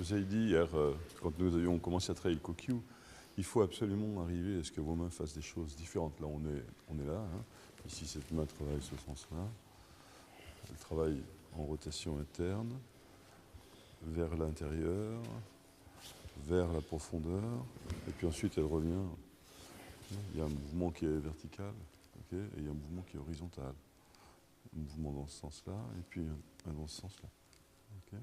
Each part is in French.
vous avais dit hier, quand nous avions commencé à travailler le Kokyu, il faut absolument arriver à ce que vos mains fassent des choses différentes. Là, on est là. Hein. Ici, cette main travaille ce sens-là. Elle travaille en rotation interne, vers l'intérieur, vers la profondeur, et puis ensuite elle revient. Il y a un mouvement qui est vertical, okay, et il y a un mouvement qui est horizontal. Un mouvement dans ce sens-là, et puis un dans ce sens-là. Okay.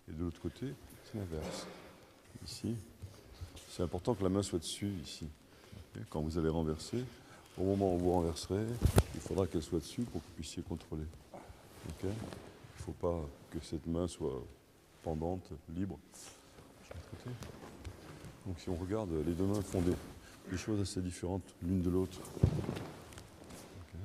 Et de l'autre côté, c'est l'inverse. Ici, c'est important que la main soit dessus, ici. Okay. Quand vous allez renverser, au moment où vous renverserez, il faudra qu'elle soit dessus pour que vous puissiez contrôler. Okay. Il ne faut pas que cette main soit pendante, libre. Donc si on regarde, les deux mains font des choses assez différentes l'une de l'autre. Okay.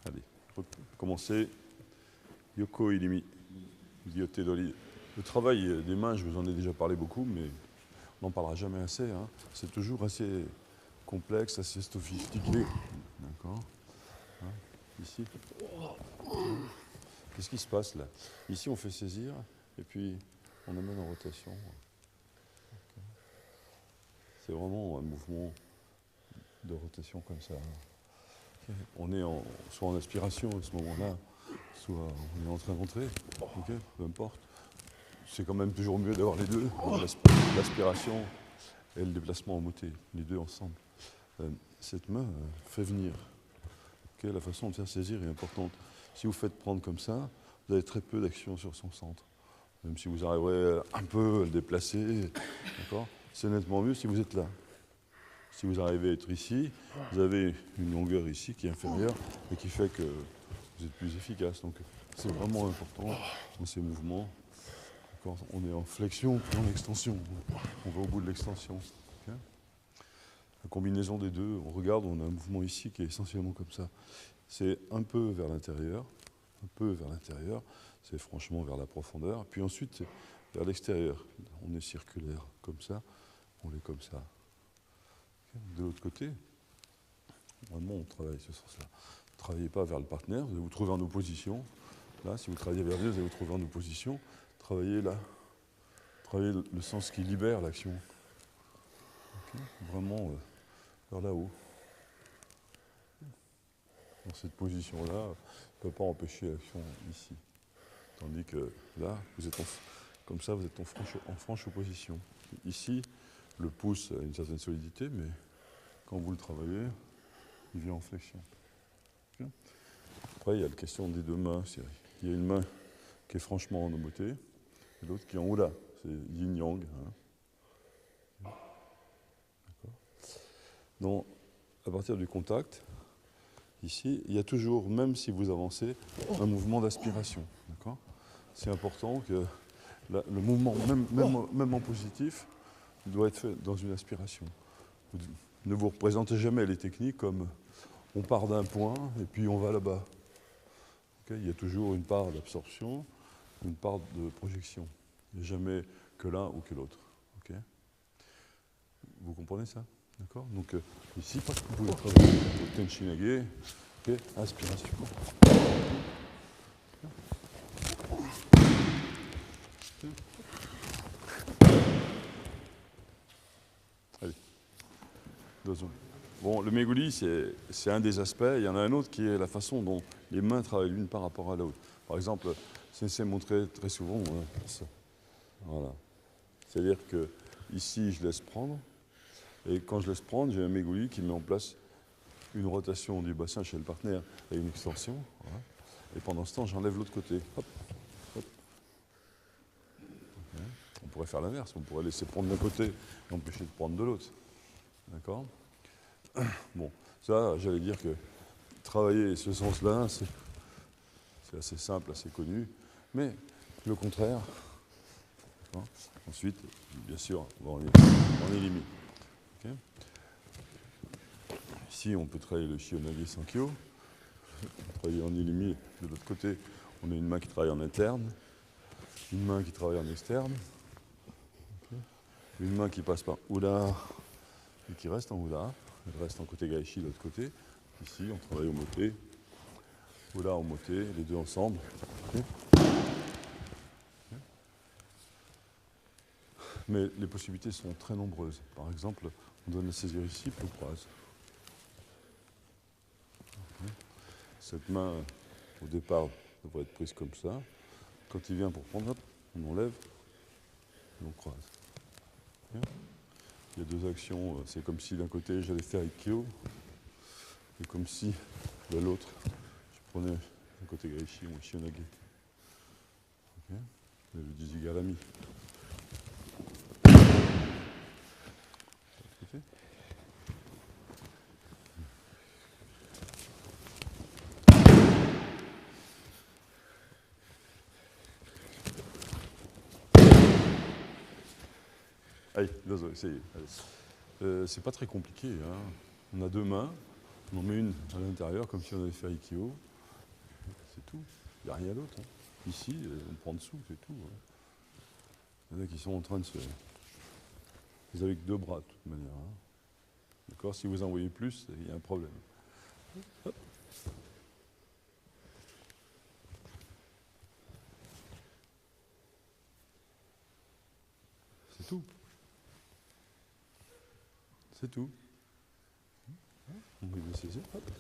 Allez, commencer. Yoko Ilimi, Gyote Dori. Le travail des mains, je vous en ai déjà parlé beaucoup, mais on n'en parlera jamais assez. Hein. C'est toujours assez complexe, assez sophistiqué. D'accord. Hein. Ici. Qu'est-ce qui se passe là? Ici, on fait saisir, et puis on amène en rotation. Okay. C'est vraiment un mouvement de rotation comme ça. Okay. On est soit en aspiration à ce moment-là, soit on est en train d'entrer, okay, peu importe. C'est quand même toujours mieux d'avoir les deux, l'aspiration et le déplacement en moté, les deux ensemble. Cette main fait venir. Okay, la façon de faire saisir est importante. Si vous faites prendre comme ça, vous avez très peu d'action sur son centre. Même si vous arriverez un peu à le déplacer, c'est nettement mieux si vous êtes là. Si vous arrivez à être ici, vous avez une longueur ici qui est inférieure et qui fait que vous êtes plus efficace. Donc c'est vraiment important dans ces mouvements. Quand on est en flexion puis en extension, on va au bout de l'extension. Okay. La combinaison des deux, on regarde, on a un mouvement ici qui est essentiellement comme ça. C'est un peu vers l'intérieur, c'est franchement vers la profondeur, puis ensuite c'est vers l'extérieur. On est circulaire comme ça, on est comme ça. Okay. De l'autre côté, vraiment on travaille ce sens-là. Ne travaillez pas vers le partenaire, vous allez vous trouver en opposition. Là, si vous travaillez vers Dieu, vous allez vous trouver en opposition. Travaillez là. Travaillez le sens qui libère l'action. Okay. Vraiment vers là-haut. Dans cette position-là, on ne peut pas empêcher l'action ici. Tandis que là, vous êtes comme ça, vous êtes en franche opposition. Ici, le pouce a une certaine solidité, mais quand vous le travaillez, il vient en flexion. Okay. Après, il y a la question des deux mains. Il y a une main qui est franchement en beauté, et l'autre qui est en haut là. C'est yin-yang. Hein. Donc, à partir du contact, ici, il y a toujours, même si vous avancez, un mouvement d'aspiration. C'est important que le mouvement, même en positif, doit être fait dans une aspiration. Vous ne vous représentez jamais les techniques comme on part d'un point et puis on va là-bas. Okay. Il y a toujours une part d'absorption, une part de projection. Il n'y a jamais que l'un ou que l'autre. Okay. Vous comprenez ça? D'accord. Donc ici, vous pouvez travailler au Tenchinage, okay. Inspiration. Allez. Bon, le Meguli, c'est un des aspects. Il y en a un autre qui est la façon dont les mains travaillent l'une par rapport à l'autre. Par exemple, c'est montré très souvent. Ça. Voilà. C'est-à-dire que ici, je laisse prendre. Et quand je laisse prendre, j'ai un Meguli qui met en place une rotation du bassin chez le partenaire et une extension. Voilà. Et pendant ce temps, j'enlève l'autre côté. Hop, hop. Okay. On pourrait faire l'inverse. On pourrait laisser prendre d'un côté et empêcher de prendre de l'autre. D'accord? Bon, ça, j'allais dire que travailler ce sens-là, c'est assez simple, assez connu, mais le contraire, hein, ensuite, bien sûr, on élimine. Okay. Ici, on peut travailler le Shionage Sankyo, travailler en élimine, de l'autre côté, On a une main qui travaille en interne, une main qui travaille en externe, une main qui passe par Uda et qui reste en Uda. Elle reste en côté Gaishi de l'autre côté. Ici, on travaille au moté. Uda au moté, les deux ensemble. Mais les possibilités sont très nombreuses. Par exemple, on donne la saisir ici, puis on croise. Cette main, au départ, devrait être prise comme ça. Quand il vient pour prendre, hop, on enlève et on croise. Il y a deux actions. C'est comme si d'un côté j'allais faire Ikkyo, et comme si de l'autre, je prenais le côté Gaishi ou Shionage. Okay. Le Jujigarami. Allez, désolé, c'est pas très compliqué. Hein. On a deux mains, on en met une à l'intérieur comme si on avait fait Ikkyo. C'est tout, il n'y a rien d'autre. Hein. Ici, on prend dessous, c'est tout. Hein. Il y en a qui sont en train de se... Ils avaient que deux bras de toute manière. Hein. D'accord. Si vous en voyez plus, il y a un problème. Hop. C'est tout. C'est tout. On va le saisir. Hop.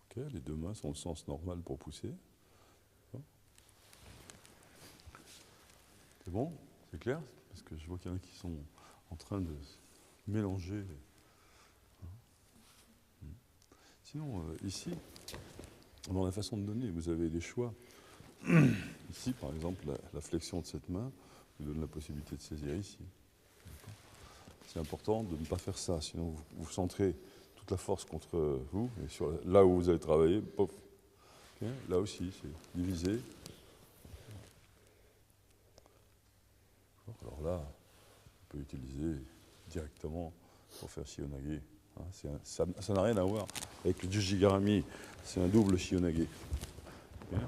Ok, les deux mains sont le sens normal pour pousser. C'est bon? C'est clair? Parce que je vois qu'il y en a qui sont en train de mélanger. Sinon, ici, dans la façon de donner, vous avez des choix. Ici, par exemple, la flexion de cette main vous donne la possibilité de saisir ici. C'est important de ne pas faire ça, sinon vous centrez toute la force contre vous, et sur là où vous allez travailler, pof. Okay. Là aussi, c'est divisé. Alors là, on peut utiliser directement pour faire Shionage. Hein, ça n'a rien à voir avec le Jujigarami, c'est un double Shionage. Okay.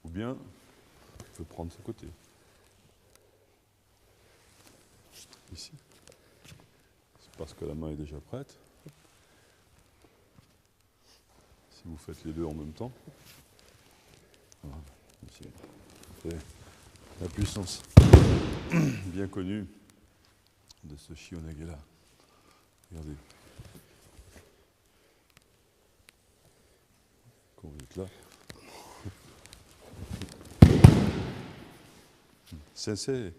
Ou bien, on peut prendre ce côté. Ici. C'est parce que la main est déjà prête. Si vous faites les deux en même temps, voilà, ici, c'est la puissance bien connue de ce Shionage-là. Regardez. Quand vous êtes là. Sensei,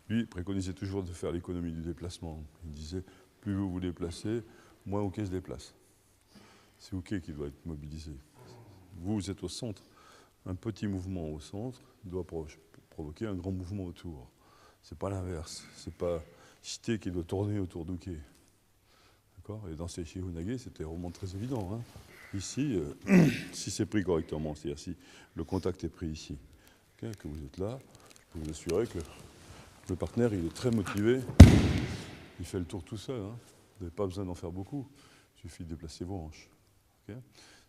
lui, préconisait toujours de faire l'économie du déplacement. Il disait, plus vous vous déplacez, moins Uke se déplace. C'est Uke qui doit être mobilisé. Vous êtes au centre. Un petit mouvement au centre doit provoquer un grand mouvement autour. C'est pas l'inverse. C'est pas Shite qui doit tourner autour d'Uke. D'accord ? Et dans ces Shihonage, c'était vraiment très évident. Hein. Ici, si c'est pris correctement, c'est-à-dire si le contact est pris ici, okay, que vous êtes là, je peux vous assurer que le partenaire, il est très motivé. Il fait le tour tout seul. Hein. Vous n'avez pas besoin d'en faire beaucoup. Il suffit de déplacer vos hanches. Okay.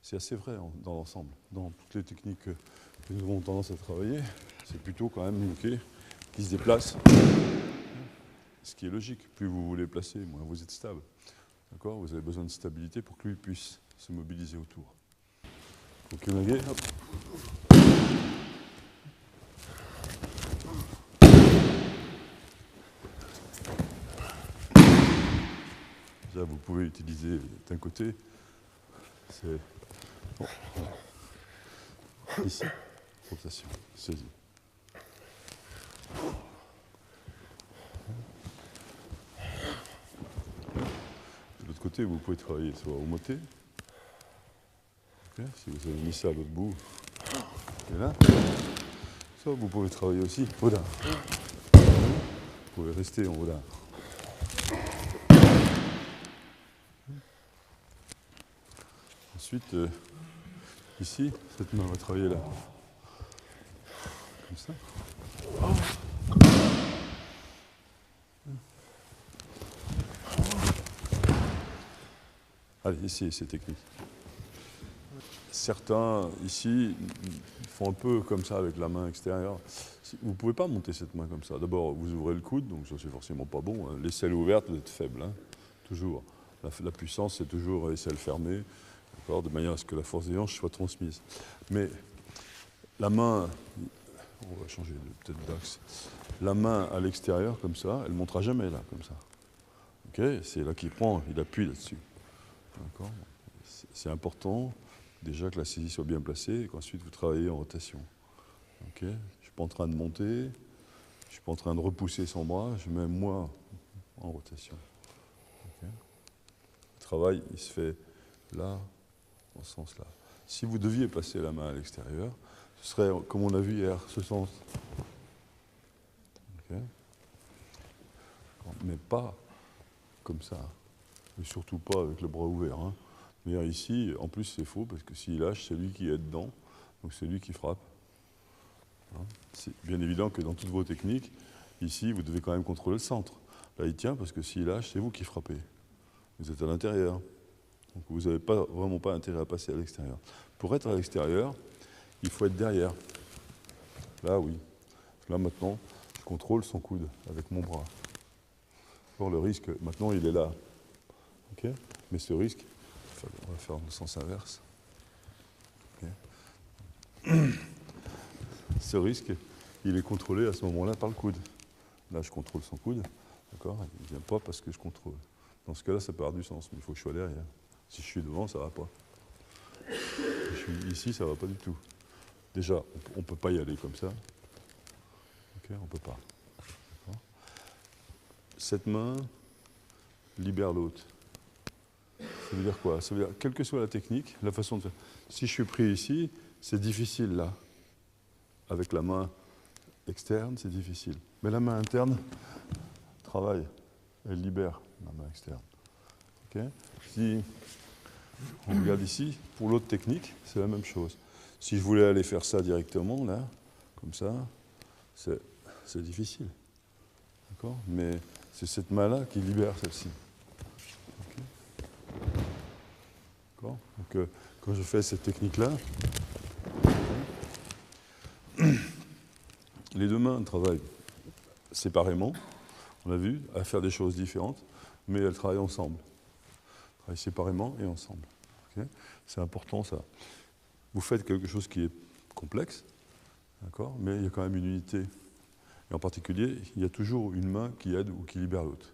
C'est assez vrai dans l'ensemble. Dans toutes les techniques que nous avons tendance à travailler, c'est plutôt quand même Uke qui se déplace. Ce qui est logique. Plus vous vous déplacez, moins vous êtes stable. D'accord ? Vous avez besoin de stabilité pour que lui puisse se mobiliser autour. Ukenage, hop. Là, vous pouvez utiliser d'un côté, c'est bon. Ici, rotation, saisie. De l'autre côté, vous pouvez travailler soit au moté, okay, si vous avez mis ça à l'autre bout, et là, soit vous pouvez travailler aussi au Oda. Vous pouvez rester en Oda. Ensuite, ici, cette main va travailler là. Comme ça. Allez, ici, c'est technique. Certains, ici, font un peu comme ça avec la main extérieure. Vous ne pouvez pas monter cette main comme ça. D'abord, vous ouvrez le coude, donc ça, c'est forcément pas bon. L'aisselle ouverte, vous êtes faible, hein, toujours. La puissance, c'est toujours aisselle fermée, de manière à ce que la force des hanches soit transmise. Mais la main, on va changer peut-être d'axe. La main à l'extérieur, comme ça, elle ne montera jamais là, comme ça. Okay, c'est là qu'il prend, il appuie là-dessus. C'est important, déjà que la saisie soit bien placée et qu'ensuite vous travaillez en rotation. Okay, je ne suis pas en train de monter, je ne suis pas en train de repousser son bras, je mets moi en rotation. Okay. Le travail, il se fait là, dans ce sens-là. Si vous deviez passer la main à l'extérieur, ce serait, comme on a vu hier, ce sens. Okay. Mais pas comme ça. Et surtout pas avec le bras ouvert. Hein. Mais ici, en plus, c'est faux, parce que s'il lâche, c'est lui qui est dedans, donc c'est lui qui frappe. Hein. C'est bien évident que dans toutes vos techniques, ici, vous devez quand même contrôler le centre. Là, il tient, parce que s'il lâche, c'est vous qui frappez. Vous êtes à l'intérieur. Donc vous n'avez vraiment pas intérêt à passer à l'extérieur. Pour être à l'extérieur, il faut être derrière. Là, oui. Là, maintenant, je contrôle son coude avec mon bras. Or, le risque, maintenant, il est là. Okay, mais ce risque, on va faire dans le sens inverse. Okay. Ce risque, il est contrôlé à ce moment-là par le coude. Là, je contrôle son coude, d'accord. Il ne vient pas parce que je contrôle. Dans ce cas-là, ça peut avoir du sens, mais il faut que je sois derrière. Si je suis devant, ça ne va pas. Si je suis ici, ça ne va pas du tout. Déjà, on ne peut pas y aller comme ça. Okay, on ne peut pas. Cette main libère l'autre. Ça veut dire quoi? Ça veut dire, quelle que soit la technique, la façon de faire. Si je suis pris ici, c'est difficile là. Avec la main externe, c'est difficile. Mais la main interne travaille, elle libère la main externe. Okay? Si on regarde ici, pour l'autre technique, c'est la même chose. Si je voulais aller faire ça directement, là, comme ça, c'est difficile. D'accord? Mais c'est cette main-là qui libère celle-ci. Okay? Donc, quand je fais cette technique-là, les deux mains travaillent séparément, on a vu, à faire des choses différentes, mais elles travaillent ensemble. Elles travaillent séparément et ensemble. Okay? C'est important ça. Vous faites quelque chose qui est complexe, d'accord, mais il y a quand même une unité. Et en particulier, il y a toujours une main qui aide ou qui libère l'autre.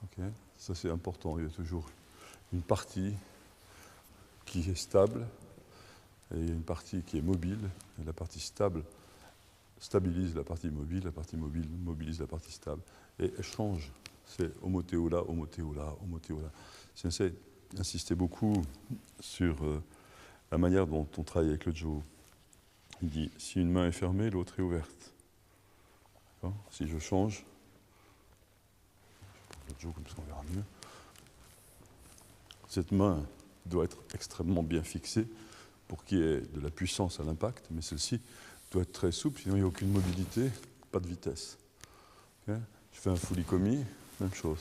Okay? Ça c'est important, il y a toujours une partie qui est stable, et il y a une partie qui est mobile, et la partie stable stabilise la partie mobile mobilise la partie stable, et elle change. C'est homotéola, homotéola, homotéola. Sensei insistait beaucoup sur la manière dont on travaille avec le Jo. Il dit, si une main est fermée, l'autre est ouverte. Si je change, je prends le Jo comme ça on verra mieux. Cette main doit être extrêmement bien fixée pour qu'il y ait de la puissance à l'impact, mais celle-ci doit être très souple, sinon il n'y a aucune mobilité, pas de vitesse. Okay? Je fais un fully-komi, même chose.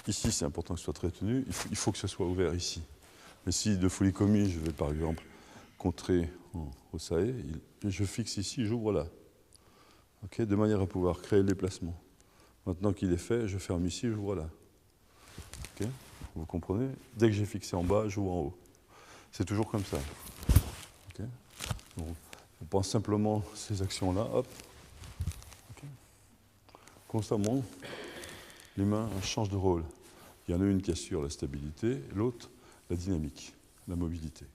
Ici, c'est important que ce soit très tenu, il faut que ce soit ouvert ici. Mais si de fully-komi, je vais par exemple contrer en osae, je fixe ici, j'ouvre là. Okay? De manière à pouvoir créer le déplacement. Maintenant qu'il est fait, je ferme ici, j'ouvre là. Okay? Vous comprenez? Dès que j'ai fixé en bas, j'ouvre en haut. C'est toujours comme ça. Okay? Donc, on pense simplement ces actions-là, hop. Okay. Constamment, les mains changent de rôle. Il y en a une qui assure la stabilité, l'autre la dynamique, la mobilité.